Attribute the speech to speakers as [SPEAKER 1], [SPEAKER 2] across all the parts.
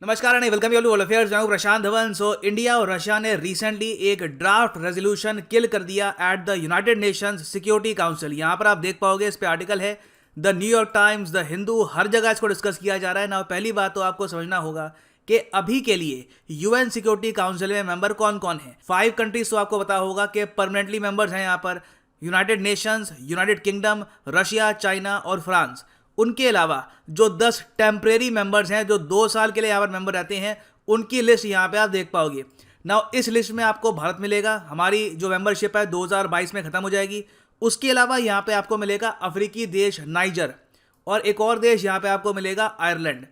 [SPEAKER 1] नमस्कार and welcome you all affairs. मैं हूं प्रशांत धवन। इंडिया और रशिया ने रिसेंटली एक ड्राफ्ट रेजोल्यूशन किल कर दिया at the United Nations Security Council. यहां पर आप देख पाओगे, इस पे आर्टिकल है the New York Times, the Hindu, हर जगह इसको डिस्कस किया जा रहा है ना। पहली बात तो आपको समझना होगा कि अभी के लिए यूएन सिक्योरिटी काउंसिल में मेंबर कौन कौन है। 5 कंट्रीज तो आपको पता होगा कि परमानेंटली मेंबर्स हैं यहाँ पर, United Nations, United kingdom, Russia, China और फ्रांस। उनके अलावा जो 10 टेम्परेरी मेंबर्स हैं जो 2 साल के लिए यहाँ पर मेंबर रहते हैं, उनकी लिस्ट यहाँ पे आप देख पाओगे। नाउ इस लिस्ट में आपको भारत मिलेगा, हमारी जो मेंबरशिप है 2022 में खत्म हो जाएगी। उसके अलावा यहाँ पे आपको मिलेगा अफ्रीकी देश नाइजर, और एक और देश यहाँ पे आपको मिलेगा आयरलैंड।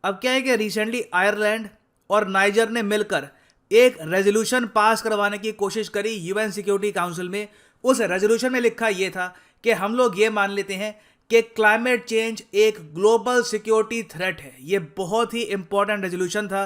[SPEAKER 1] अब क्या है कि रिसेंटली आयरलैंड और नाइजर ने मिलकर एक रेजोल्यूशन पास करवाने की कोशिश करी यूएन सिक्योरिटी काउंसिल में। उस रेजोल्यूशन में लिखा यह था कि हम लोग ये मान लेते हैं कि क्लाइमेट चेंज एक ग्लोबल सिक्योरिटी थ्रेट है। ये बहुत ही इंपॉर्टेंट रेजोल्यूशन था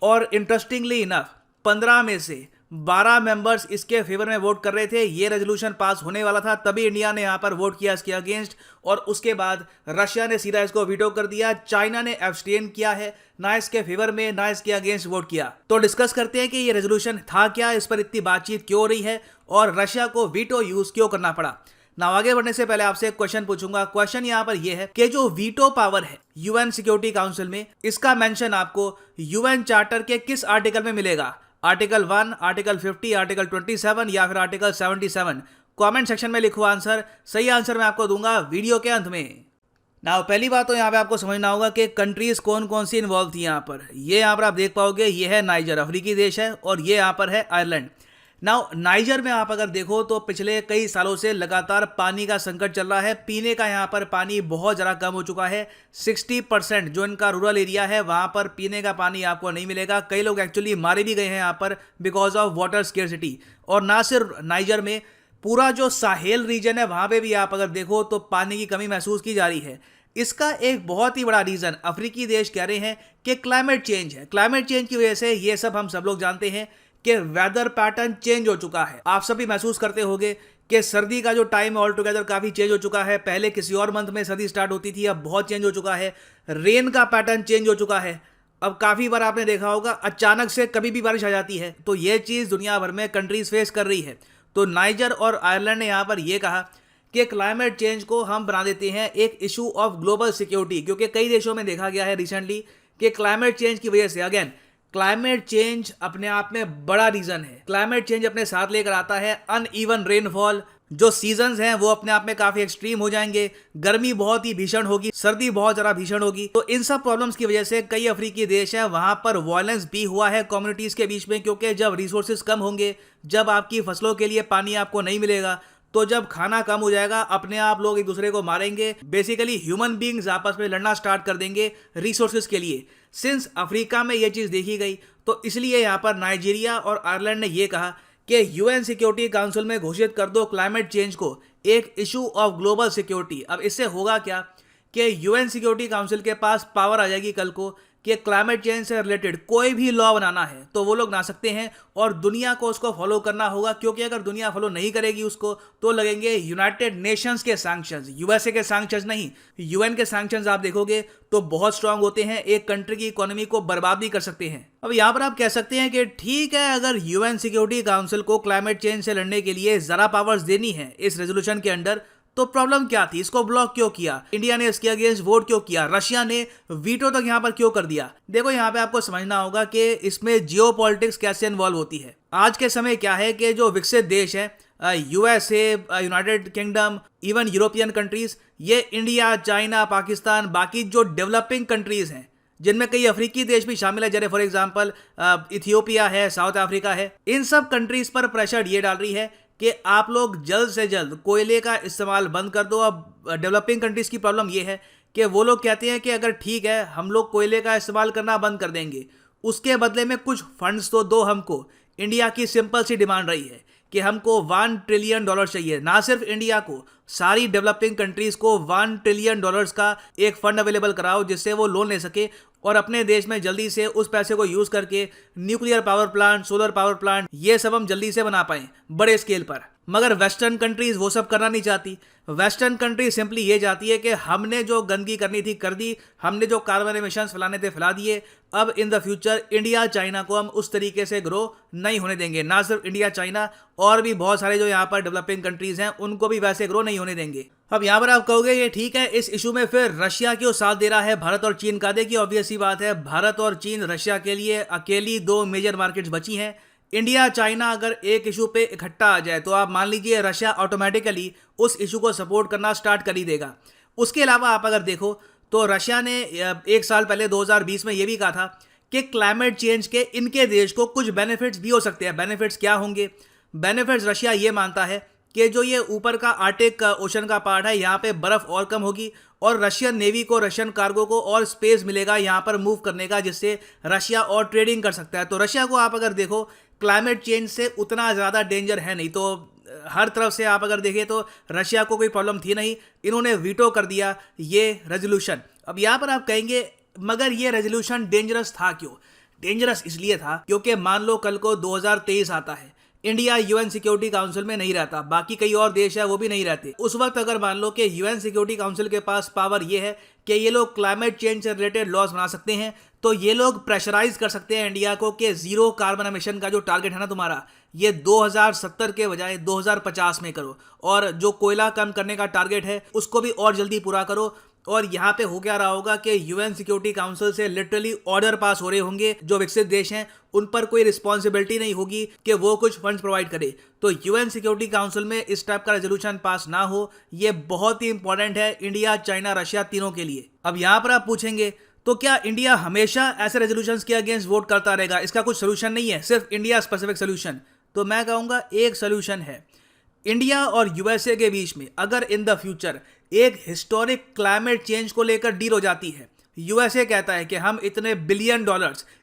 [SPEAKER 1] और इंटरेस्टिंगली इनफ 15 में से 12 मेंबर्स इसके फेवर में वोट कर रहे थे। ये रेजोल्यूशन पास होने वाला था, तभी इंडिया ने यहाँ पर वोट किया इसके अगेंस्ट, और उसके बाद रशिया ने सीधा इसको वीटो कर दिया। चाइना ने एब्सटेन किया है, ना इसके फेवर में ना इसके अगेंस्ट वोट किया। तो डिस्कस करते हैं कि ये रेजोल्यूशन था क्या, इस पर इतनी बातचीत क्यों हो रही है और रशिया को वीटो यूज क्यों करना पड़ा। ना आगे बढ़ने से पहले आपसे एक क्वेश्चन पूछूंगा। क्वेश्चन यहाँ पर यह है कि जो वीटो पावर है यूएन सिक्योरिटी काउंसिल में, इसका मेंशन आपको यूएन चार्टर के किस आर्टिकल में मिलेगा? आर्टिकल 1, आर्टिकल 50, आर्टिकल 27 या फिर आर्टिकल 77? कमेंट सेक्शन में लिखो आंसर। सही आंसर मैं आपको दूंगा वीडियो के अंत में। ना पहली बात तो यहाँ पे आपको समझना होगा कि कंट्रीज कौन कौन सी इन्वॉल्व थी यहाँ पर। ये यहाँ पर आप देख पाओगे, ये है नाइजर, अफ्रीकी देश है, और ये यहाँ पर है आयरलैंड। नाउ नाइजर में आप अगर देखो तो पिछले कई सालों से लगातार पानी का संकट चल रहा है। पीने का यहाँ पर पानी बहुत ज़्यादा कम हो चुका है। 60% जो इनका रूरल एरिया है वहाँ पर पीने का पानी आपको नहीं मिलेगा। कई लोग एक्चुअली मारे भी गए हैं यहाँ पर बिकॉज ऑफ वाटर स्केर्सिटी। और ना सिर्फ नाइजर में, पूरा जो साहेल रीजन है वहाँ पर भी आप अगर देखो तो पानी की कमी महसूस की जा रही है। इसका एक बहुत ही बड़ा रीज़न अफ्रीकी देश कह रहे हैं कि क्लाइमेट चेंज है। क्लाइमेट चेंज की वजह से ये सब हम सब लोग जानते हैं कि वेदर पैटर्न चेंज हो चुका है। आप सभी महसूस करते होंगे कि सर्दी का जो टाइम ऑल टुगेदर काफ़ी चेंज हो चुका है। पहले किसी और मंथ में सर्दी स्टार्ट होती थी, अब बहुत चेंज हो चुका है। रेन का पैटर्न चेंज हो चुका है। अब काफ़ी बार आपने देखा होगा अचानक से कभी भी बारिश आ जाती है। तो ये चीज़ दुनिया भर में कंट्रीज फेस कर रही है। तो नाइजर और आयरलैंड ने यहाँ पर यह कहा कि क्लाइमेट चेंज को हम बना देते हैं एक इशू ऑफ ग्लोबल सिक्योरिटी, क्योंकि कई देशों में देखा गया है रिसेंटली कि क्लाइमेट चेंज की वजह से, अगेन क्लाइमेट चेंज अपने आप में बड़ा रीजन है। क्लाइमेट चेंज अपने साथ लेकर आता है अनइवन रेनफॉल, जो सीजन्स हैं वो अपने आप में काफी एक्सट्रीम हो जाएंगे। गर्मी बहुत ही भीषण होगी, सर्दी बहुत ज्यादा भीषण होगी। तो इन सब प्रॉब्लम्स की वजह से कई अफ्रीकी देश हैं वहां पर वायलेंस भी हुआ है कम्युनिटीज के बीच में, क्योंकि जब रिसोर्सेज कम होंगे, जब आपकी फसलों के लिए पानी आपको नहीं मिलेगा, तो जब खाना कम हो जाएगा, अपने आप लोग एक दूसरे को मारेंगे। बेसिकली ह्यूमन बींग्स आपस में लड़ना स्टार्ट कर देंगे रिसोर्सेज के लिए। सिंस अफ्रीका में यह चीज़ देखी गई, तो इसलिए यहाँ पर नाइजीरिया और आयरलैंड ने यह कहा कि यूएन सिक्योरिटी काउंसिल में घोषित कर दो क्लाइमेट चेंज को एक इशू ऑफ ग्लोबल सिक्योरिटी। अब इससे होगा क्या कि यूएन सिक्योरिटी काउंसिल के पास पावर आ जाएगी कल को कि क्लाइमेट चेंज से रिलेटेड कोई भी लॉ बनाना है तो वो लोग बना सकते हैं, और दुनिया को उसको फॉलो करना होगा। क्योंकि अगर दुनिया फॉलो नहीं करेगी उसको, तो लगेंगे यूनाइटेड नेशंस के सैंक्शंस, यूएसए के सैंक्शंस नहीं, यूएन के सैंक्शंस आप देखोगे तो बहुत स्ट्रांग होते हैं, एक कंट्री की इकोनॉमी को बर्बाद भी कर सकते हैं। अब यहाँ पर आप कह सकते हैं कि ठीक है, अगर यूएन सिक्योरिटी काउंसिल को क्लाइमेट चेंज से लड़ने के लिए जरा पावर्स देनी है इस रेजोल्यूशन के अंडर, तो प्रॉब्लम क्या थी? इसको ब्लॉक क्यों किया? इंडिया ने इसके अगेंस्ट वोट क्यों किया? रशिया ने वीटो तक यहाँ पर क्यों कर दिया? देखो यहाँ पे आपको समझना होगा कि इसमें जियोपॉलिटिक्स कैसे इन्वॉल्व होती है। आज के समय क्या है कि जो विकसित देश है, USA, United kingdom, even European countries, ये इंडिया, चाइना, पाकिस्तान, बाकी जो डेवलपिंग कंट्रीज हैं जिनमें कई अफ्रीकी देश भी शामिल है, जैसे फॉर एग्जांपल इथियोपिया है, साउथ अफ्रीका है, इन सब कंट्रीज पर प्रेशर ये डाल रही है कि आप लोग जल्द से जल्द कोयले का इस्तेमाल बंद कर दो। अब डेवलपिंग कंट्रीज की प्रॉब्लम ये है कि वो लोग कहते हैं कि अगर ठीक है हम लोग कोयले का इस्तेमाल करना बंद कर देंगे, उसके बदले में कुछ फंड्स तो दो हमको। इंडिया की सिंपल सी डिमांड रही है कि हमको $1 ट्रिलियन चाहिए, ना सिर्फ इंडिया को, सारी डेवलपिंग कंट्रीज को $1 ट्रिलियन का एक फंड अवेलेबल कराओ जिससे वो लोन ले सके और अपने देश में जल्दी से उस पैसे को यूज करके nuclear power plant, solar power plant, ये सब हम जल्दी से बना पाएं बड़े स्केल पर। मगर वेस्टर्न कंट्रीज वो सब करना नहीं चाहती। वेस्टर्न कंट्री सिंपली ये चाहती है कि हमने जो गंदगी करनी थी कर दी, हमने जो कार्बन एमिशंस फैलाने थे फैला दिए, अब in the future India China को हम उस तरीके से ग्रो नहीं होने देंगे। ना सिर्फ इंडिया चाइना, और भी बहुत सारे जो यहाँ पर डेवलपिंग कंट्रीज हैं उनको भी वैसे ग्रो नहीं होने देंगे। अब यहाँ पर आप कहोगे ये ठीक है, इस इशू में फिर रशिया क्यों साथ दे रहा है भारत और चीन का? देखिए ऑब्वियस सी बात है, भारत और चीन रशिया के लिए अकेली 2 मेजर मार्केट्स बची हैं। इंडिया चाइना अगर एक इशू पे इकट्ठा आ जाए तो आप मान लीजिए रशिया ऑटोमेटिकली उस इशू को सपोर्ट करना स्टार्ट कर ही देगा। उसके अलावा आप अगर देखो तो रशिया ने एक साल पहले 2020 में ये भी कहा था कि क्लाइमेट चेंज के इनके देश को कुछ बेनिफिट्स भी हो सकते हैं। बेनिफिट्स क्या होंगे? बेनिफिट्स रशिया ये मानता है कि जो ये ऊपर का आर्टिक ओशन का पार्ट है यहाँ पे बर्फ और कम होगी और रशियन नेवी को, रशियन कार्गो को और स्पेस मिलेगा यहाँ पर मूव करने का, जिससे रशिया और ट्रेडिंग कर सकता है। तो रशिया को आप अगर देखो क्लाइमेट चेंज से उतना ज़्यादा डेंजर है नहीं, तो हर तरफ से आप अगर देखें तो रशिया को कोई प्रॉब्लम थी नहीं। इन्होंने वीटो कर दिया ये रेजोल्यूशन। अब यहाँ पर आप कहेंगे मगर ये रेजोल्यूशन डेंजरस था क्यों? डेंजरस इसलिए था क्योंकि मान लो कल को 2023 आता है, इंडिया यूएन सिक्योरिटी काउंसिल में नहीं रहता, बाकी कई और देश है वो भी नहीं रहते। उस वक्त अगर मान लो कि यूएन सिक्योरिटी काउंसिल के पास पावर ये है कि ये लोग क्लाइमेट चेंज से रिलेटेड लॉज बना सकते हैं, तो ये लोग प्रेशराइज कर सकते हैं इंडिया को कि 0 कार्बन एमिशन का जो टारगेट है ना तुम्हारा, ये 2070 के बजाय 2050 में करो, और जो कोयला कम करने का टारगेट है उसको भी और जल्दी पूरा करो। और यहाँ पे हो क्या रहा होगा कि यूएन सिक्योरिटी काउंसिल से लिटरली ऑर्डर पास हो रहे होंगे, जो विकसित देश हैं उन पर कोई रिस्पॉन्सिबिलिटी नहीं होगी कि वो कुछ फंड्स प्रोवाइड करे। तो यूएन सिक्योरिटी काउंसिल में इस टाइप का रेजोल्यूशन पास ना हो, ये बहुत ही इंपॉर्टेंट है इंडिया, चाइना, रशिया तीनों के लिए। अब यहाँ पर आप पूछेंगे तो क्या इंडिया हमेशा ऐसे रेजोल्यूशंस के अगेंस्ट वोट करता रहेगा? इसका कुछ सोल्यूशन नहीं है, सिर्फ इंडिया स्पेसिफिक सोल्यूशन? तो मैं कहूँगा एक सोल्यूशन है। इंडिया और यूएसए के बीच में अगर इन द फ्यूचर एक हिस्टोरिक क्लाइमेट चेंज को लेकर डील हो जाती है, यूएसए कहता है कि हम इतने $1 बिलियन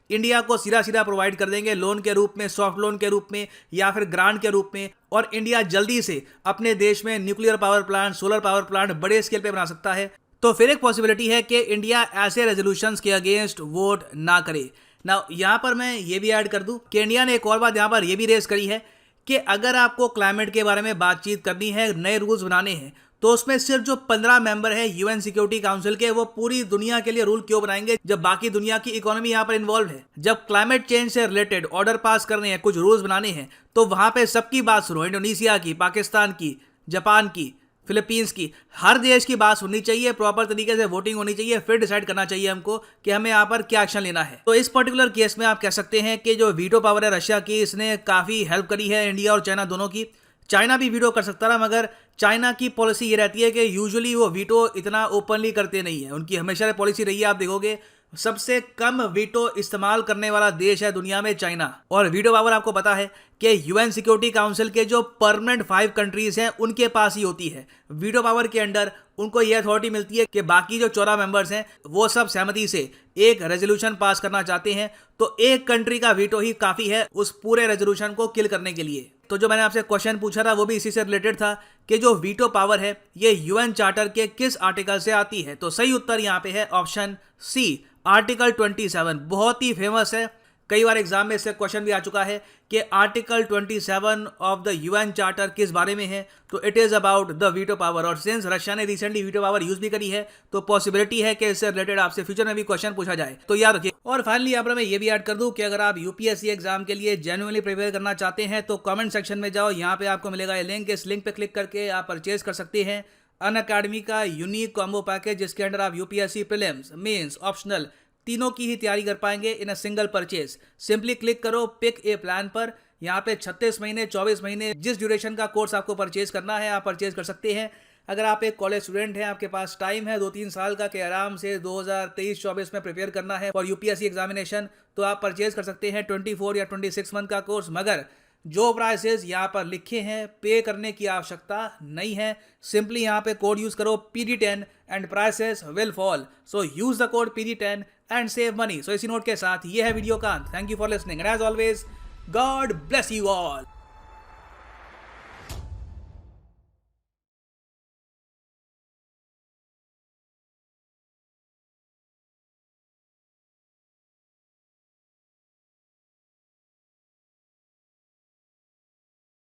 [SPEAKER 1] इंडिया को सीधा सीधा प्रोवाइड कर देंगे लोन के रूप में, सॉफ्ट लोन के रूप में या फिर ग्रांट के रूप में, और इंडिया जल्दी से अपने देश में nuclear power plant, solar power plant बड़े स्केल पे बना सकता है, तो फिर एक पॉसिबिलिटी है कि इंडिया ऐसे रेजोल्यूशंस के अगेंस्ट वोट ना करे ना। यहाँ पर मैं ये भी ऐड कर दूं कि इंडिया ने एक और बात यहाँ पर ये भी रेज करी है कि अगर आपको क्लाइमेट के बारे में बातचीत करनी है, नए रूल्स बनाने हैं, तो उसमें सिर्फ जो 15 मेंबर है यूएन सिक्योरिटी काउंसिल के, वो पूरी दुनिया के लिए रूल क्यों बनाएंगे जब बाकी दुनिया की इकोनॉमी यहाँ पर इन्वॉल्व है? जब क्लाइमेट चेंज से रिलेटेड ऑर्डर पास करने हैं, कुछ रूल्स बनाने हैं, तो वहां पे सबकी बात सुनो, इंडोनेशिया की, पाकिस्तान की, जापान की, फिलीपींस की, हर देश की बात सुननी चाहिए, प्रॉपर तरीके से वोटिंग होनी चाहिए, फिर डिसाइड करना चाहिए हमको कि हमें यहाँ पर क्या एक्शन लेना है। तो इस पर्टिकुलर केस में आप कह सकते हैं कि जो वीटो पावर है रशिया की, इसने काफ़ी हेल्प करी है इंडिया और चाइना दोनों की। चाइना भी वीटो कर सकता था, मगर चाइना की पॉलिसी ये रहती है कि यूजुअली वो वीटो इतना ओपनली करते नहीं है, उनकी हमेशा पॉलिसी रही है। आप देखोगे सबसे कम वीटो इस्तेमाल करने वाला देश है दुनिया में चाइना। और वीटो पावर आपको पता है कि यूएन सिक्योरिटी काउंसिल के जो परमानेंट 5 कंट्रीज हैं उनके पास ही होती है। वीटो पावर के अंडर उनको यह अथॉरिटी मिलती है कि बाकी जो 14 मेंबर्स हैं वो सब सहमति से एक रेजोल्यूशन पास करना चाहते हैं, तो एक कंट्री का वीटो ही काफी है उस पूरे रेजोल्यूशन को किल करने के लिए। तो जो मैंने आपसे क्वेश्चन पूछा था वो भी इसी से रिलेटेड था कि जो वीटो पावर है ये यूएन चार्टर के किस आर्टिकल से आती है? तो सही उत्तर यहाँ पे है ऑप्शन सी, आर्टिकल 27। बहुत ही फेमस है, कई बार एग्जाम में इससे क्वेश्चन भी आ चुका है कि article 27 of the UN charter किस बारे में है? तो it is about the veto power. और सिंस रशिया ने रिसेंटली वीटो पावर यूज भी करी है, तो पॉसिबिलिटी है कि इससे रिलेटेड आपसे फ्यूचर में भी क्वेश्चन पूछा जाए, तो याद रखिए। और फाइनली यहाँ पर मैं ये भी ऐड कर दूं कि अगर आप यूपीएससी एग्जाम के लिए जेन्युइनली प्रिपेयर करना चाहते हैं तो कमेंट सेक्शन में जाओ, यहाँ पे आपको मिलेगा ये लिंक, इस लिंक पे क्लिक करके आप परचेज कर सकते हैं अनअकैडमी का यूनिक कॉम्बो पैकेज, जिसके अंडर आप यूपीएससी प्रीलिम्स, मेंस, ऑप्शनल तीनों की ही तैयारी कर पाएंगे in a single purchase. Simply click करो पिक ए प्लान पर, यहाँ पे 36 महीने, 24 महीने, जिस ड्यूरेशन का कोर्स आपको परचेज करना है आप परचेज कर सकते हैं। अगर आप एक कॉलेज स्टूडेंट हैं, आपके पास टाइम है 2-3 साल का कि आराम से 2023-24 में प्रिपेयर करना है फॉर यूपीएससी एग्जामिनेशन, तो आप परचेज कर सकते हैं 24 या 26 मंथ का कोर्स। मगर जो प्राइसेस यहाँ पर लिखे हैं पे करने की आवश्यकता नहीं है, सिंपली यहाँ पे कोड यूज करो PD10 and prices will fall. So use the code PD10 and save money. So इसी नोट के साथ ये है वीडियो का अंत। Thank you for listening and as always God bless you all.